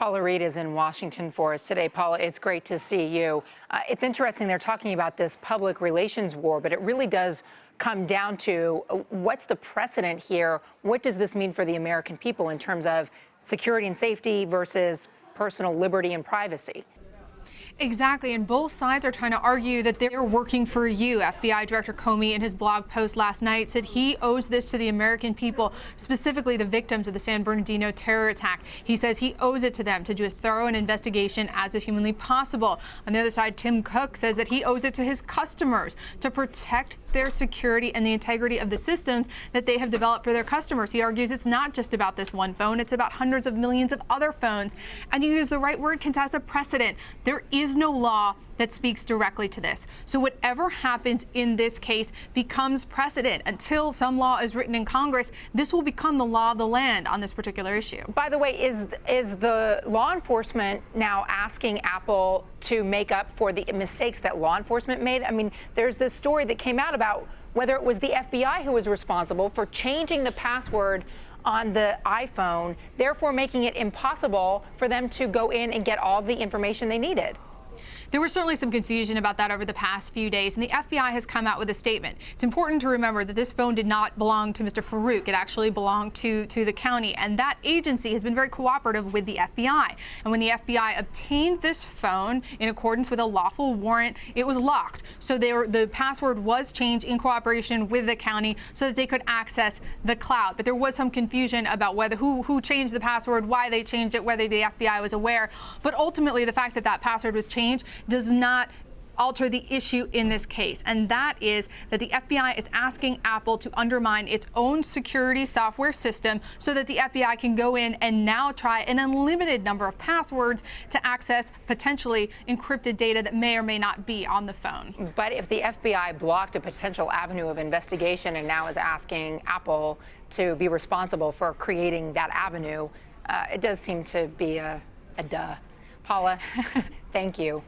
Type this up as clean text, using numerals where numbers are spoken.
Paula Reed is in Washington for us today. Paula, it's great to see you. It's interesting they're talking about this public relations war, but it really does come down to what's the precedent here? What does this mean for the American people in terms of security and safety versus personal liberty and privacy? Exactly, and both sides are trying to argue that they're working for you. FBI Director Comey, in his blog post last night, said he owes this to the American people, specifically the victims of the San Bernardino terror attack. He says he owes it to them to do as thorough an investigation as is humanly possible. On the other side, Tim Cook says that he owes it to his customers to protect their security and the integrity of the systems that they have developed for their customers. He argues it's not just about this one phone, it's about hundreds of millions of other phones. And you use the right word, Contessa, precedent. There is no law that speaks directly to this. So whatever happens in this case becomes precedent. Until some law is written in Congress, this will become the law of the land on this particular issue. By the way, is the law enforcement now asking Apple to make up for the mistakes that law enforcement made? I mean, there's this story that came out about whether it was the FBI who was responsible for changing the password on the iPhone, therefore making it impossible for them to go in and get all the information they needed. There was certainly some confusion about that over the past few days, and the FBI has come out with a statement. It's important to remember that this phone did not belong to Mr. Farouk. It actually belonged to the county, and that agency has been very cooperative with the FBI. And when the FBI obtained this phone in accordance with a lawful warrant, it was locked. So the password was changed in cooperation with the county so that they could access the cloud. But there was some confusion about whether who changed the password, why they changed it, whether the FBI was aware. But ultimately, the fact that that password was changed does not alter the issue in this case, and that is that the FBI is asking Apple to undermine its own security software system so that the FBI can go in and now try an unlimited number of passwords to access potentially encrypted data that may or may not be on the phone. But if the FBI blocked a potential avenue of investigation and now is asking Apple to be responsible for creating that avenue, it does seem to be a duh. Paula, thank you.